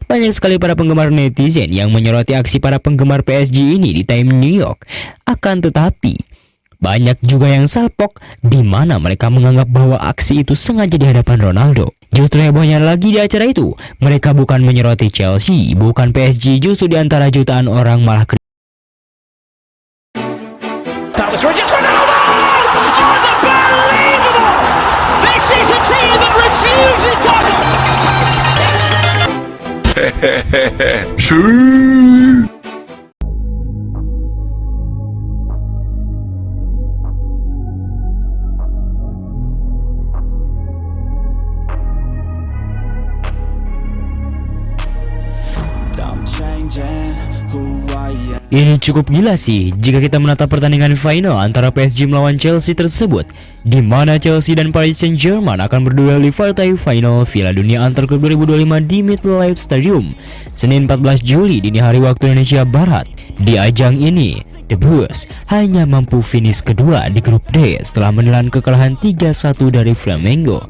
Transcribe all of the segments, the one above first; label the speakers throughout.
Speaker 1: banyak sekali para penggemar netizen yang menyoroti aksi para penggemar PSG ini di Times New York. Akan tetapi, banyak juga yang salpok di mana mereka menganggap bahwa aksi itu sengaja di hadapan Ronaldo. Justru hebohnya lagi di acara itu, mereka bukan menyoroti Chelsea, bukan PSG, justru di antara jutaan orang malah
Speaker 2: That was Rodgers. Ronaldo! Unbelievable! This is a team that refuses to...
Speaker 1: Ini cukup gila sih jika kita menatap pertandingan final antara PSG melawan Chelsea tersebut, di mana Chelsea dan Paris Saint-Germain akan berduel di partai final Piala Dunia antar klub 2025 di MetLife Stadium, Senin 14 Juli dini hari waktu Indonesia Barat. Di ajang ini, The Blues hanya mampu finish kedua di grup D setelah menelan kekalahan 3-1 dari Flamengo.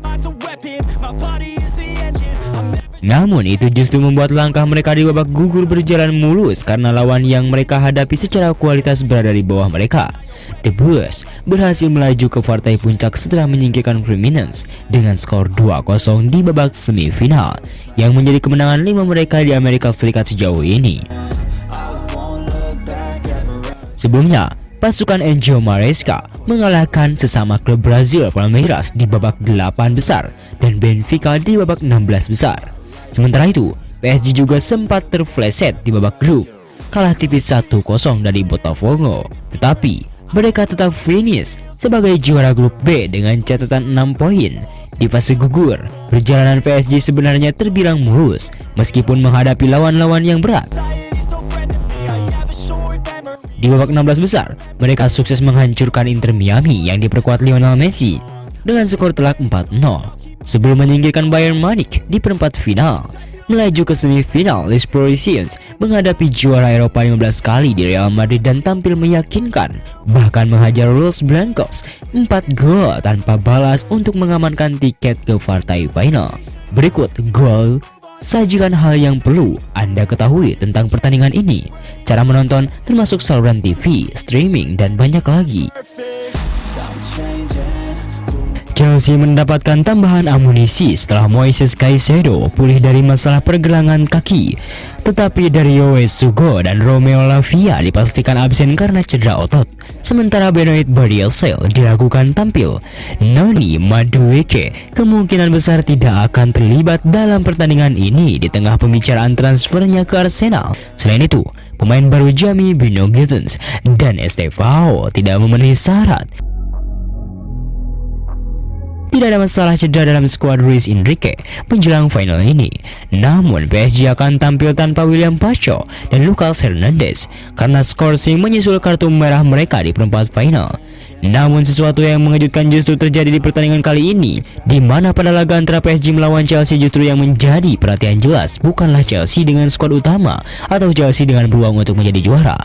Speaker 1: Namun itu justru membuat langkah mereka di babak gugur berjalan mulus karena lawan yang mereka hadapi secara kualitas berada di bawah mereka. The Blues berhasil melaju ke partai puncak setelah menyingkirkan Fluminense dengan skor 2-0 di babak semifinal, yang menjadi kemenangan 5 mereka di Amerika Serikat sejauh ini. Sebelumnya, pasukan Angel Maresca mengalahkan sesama klub Brazil Palmeiras di babak 8 besar dan Benfica di babak 16 besar. Sementara itu, PSG juga sempat terfleset di babak grup, kalah tipis 1-0 dari Botafogo. Tetapi, mereka tetap finish sebagai juara grup B dengan catatan 6 poin. Di fase gugur, perjalanan PSG sebenarnya terbilang mulus meskipun menghadapi lawan-lawan yang berat. Di babak 16 besar, mereka sukses menghancurkan Inter Miami yang diperkuat Lionel Messi dengan skor telak 4-0. Sebelum menyingkirkan Bayern Munich di perempat final, melaju ke semifinal, Les Parisiens menghadapi juara Eropa 15 kali di Real Madrid dan tampil meyakinkan, bahkan menghajar Los Blancos 4 gol tanpa balas untuk mengamankan tiket ke partai final. Berikut gol sajikan hal yang perlu Anda ketahui tentang pertandingan ini, cara menonton termasuk saluran TV, streaming, dan banyak lagi. Chelsea mendapatkan tambahan amunisi setelah Moises Caicedo pulih dari masalah pergelangan kaki. Tetapi Dario Sugo dan Romeo Lavia dipastikan absen karena cedera otot. Sementara Benoit Badiashile diragukan tampil. Noni Madueke kemungkinan besar tidak akan terlibat dalam pertandingan ini di tengah pembicaraan transfernya ke Arsenal. Selain itu, pemain baru Jamie Bino-Gittens dan Estevao tidak memenuhi syarat. Tidak ada masalah cedera dalam skuad Luis Enrique menjelang final ini. Namun PSG akan tampil tanpa William Pacho dan Lucas Hernandez karena Scorsese menyusul kartu merah mereka di perempat final. Namun sesuatu yang mengejutkan justru terjadi di pertandingan kali ini, di mana pada laga antara PSG melawan Chelsea justru yang menjadi perhatian jelas bukanlah Chelsea dengan skuad utama atau Chelsea dengan peluang untuk menjadi juara.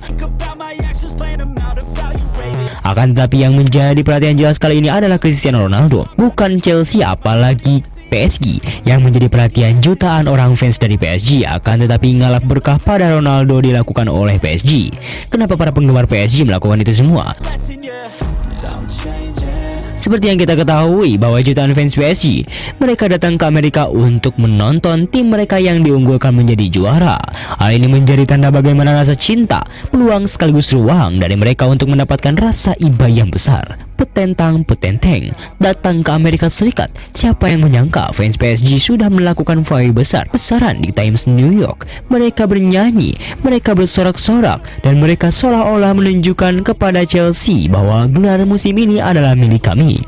Speaker 1: Akan tetapi yang menjadi perhatian jelas kali ini adalah Cristiano Ronaldo, bukan Chelsea apalagi PSG yang menjadi perhatian jutaan orang fans dari PSG. Akan tetapi ngalap berkah pada Ronaldo dilakukan oleh PSG. Kenapa para penggemar PSG melakukan itu semua? Seperti yang kita ketahui bahwa jutaan fans PSG, mereka datang ke Amerika untuk menonton tim mereka yang diunggulkan menjadi juara. Hal ini menjadi tanda bagaimana rasa cinta, peluang sekaligus ruang dari mereka untuk mendapatkan rasa iba yang besar. Petentang-petenteng datang ke Amerika Serikat. Siapa yang menyangka fans PSG sudah melakukan fly besar-besaran di Times New York. Mereka bernyanyi, mereka bersorak-sorak, dan mereka seolah-olah menunjukkan kepada Chelsea bahwa gelar musim ini adalah milik kami,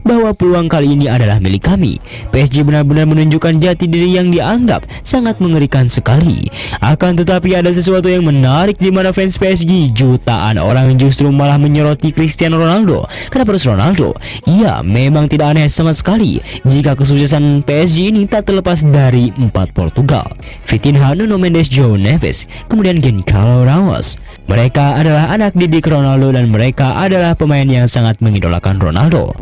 Speaker 1: bahwa peluang kali ini adalah milik kami. PSG benar-benar menunjukkan jati diri yang dianggap sangat mengerikan sekali. Akan tetapi ada sesuatu yang menarik di mana fans PSG jutaan orang justru malah menyoroti Cristiano Ronaldo. Kenapa harus Ronaldo? Ya, memang tidak aneh sama sekali jika kesuksesan PSG ini tak terlepas dari 4 Portugal: Vitinha, Nuno Mendes, João Neves, kemudian Gonçalo Ramos. Mereka adalah anak didik Ronaldo dan mereka adalah pemain yang sangat mengidolakan Ronaldo.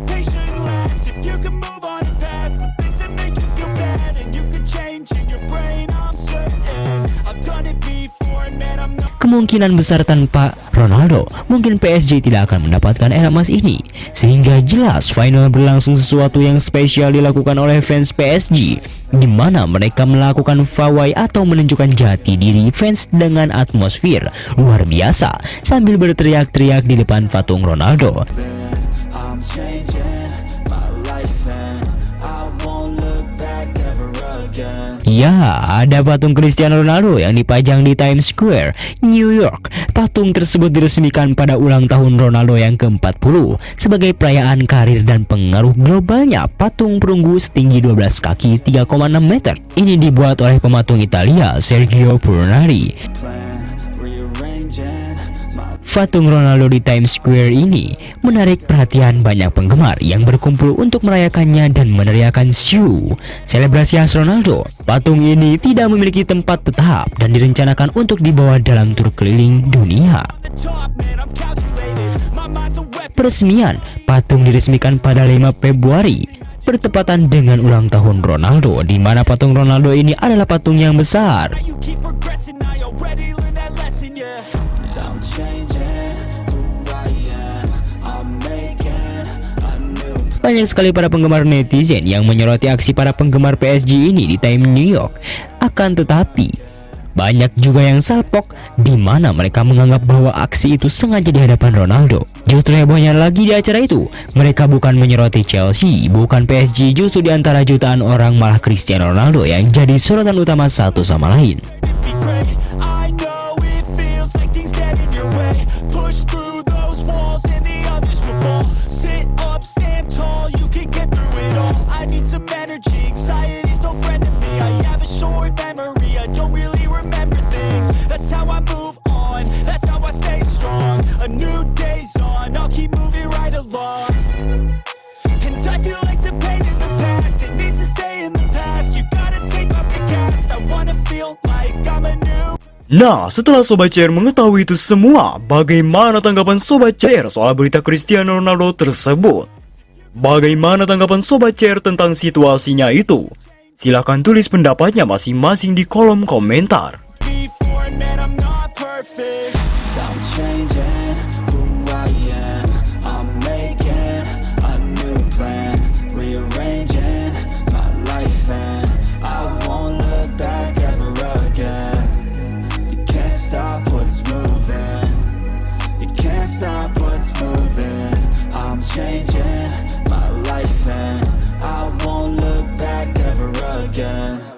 Speaker 1: Kemungkinan besar tanpa Ronaldo, mungkin PSG tidak akan mendapatkan era emas ini. Sehingga jelas final berlangsung sesuatu yang spesial dilakukan oleh fans PSG, di mana mereka melakukan pawai atau menunjukkan jati diri fans dengan atmosfer luar biasa sambil berteriak-teriak di depan patung Ronaldo.
Speaker 3: I'm changing my life and I won't look back ever again.
Speaker 1: Ya, ada patung Cristiano Ronaldo yang dipajang di Times Square, New York. Patung tersebut diresmikan pada ulang tahun Ronaldo yang ke-40 sebagai perayaan karir dan pengaruh globalnya. Patung perunggu setinggi 12 kaki 3,6 meter ini dibuat oleh pematung Italia Sergio Purnari.
Speaker 3: Plan, rearranging my
Speaker 1: Patung Ronaldo di Times Square ini menarik perhatian banyak penggemar yang berkumpul untuk merayakannya dan meneriakan "Shoo!" Selebrasi khas Ronaldo. Patung ini tidak memiliki tempat tetap dan direncanakan untuk dibawa dalam tur keliling dunia.
Speaker 3: top, man, I'm calculated. My mind's a weapon.
Speaker 1: Peresmian patung diresmikan pada 5 Februari bertepatan dengan ulang tahun Ronaldo, di mana patung Ronaldo ini adalah patung yang besar.
Speaker 3: You keep progressing, I already learned that lesson, yeah. I'm changing who I am. I'm making a new
Speaker 1: Banyak sekali para penggemar netizen yang menyoroti aksi para penggemar PSG ini di Times New York. Akan tetapi, banyak juga yang salpok, di mana mereka menganggap bahwa aksi itu sengaja di hadapan Ronaldo. Justru hebohnya lagi di acara itu, mereka bukan menyoroti Chelsea, bukan PSG, justru di antara jutaan orang malah Cristiano Ronaldo yang jadi sorotan utama satu sama lain.
Speaker 3: be great. I know it feels like things get in your way. Push through those walls and the others will fall. Sit up, stand tall, you can get through it all. I need some energy, anxiety's no friend to me. I have a short memory, I don't really remember things. That's how I move on, that's how I stay strong. A new day's on, I'll keep moving right along. And I feel like the pain in the past, it needs to stay in the past. You gotta take off the cast, I wanna feel like I'm a new.
Speaker 4: Nah, setelah Sobat CR mengetahui itu semua, bagaimana tanggapan Sobat CR soal berita Cristiano Ronaldo tersebut? Bagaimana tanggapan Sobat CR tentang situasinya itu? Silahkan tulis pendapatnya masing-masing di kolom komentar.
Speaker 3: Before, man, I'm not perfect. I'm changing who I am. I'm making a new plan, rearranging my life, and I won't look back ever again. You can't stop what's moving. You can't stop what's moving. I'm changing my life, and I won't look back ever again.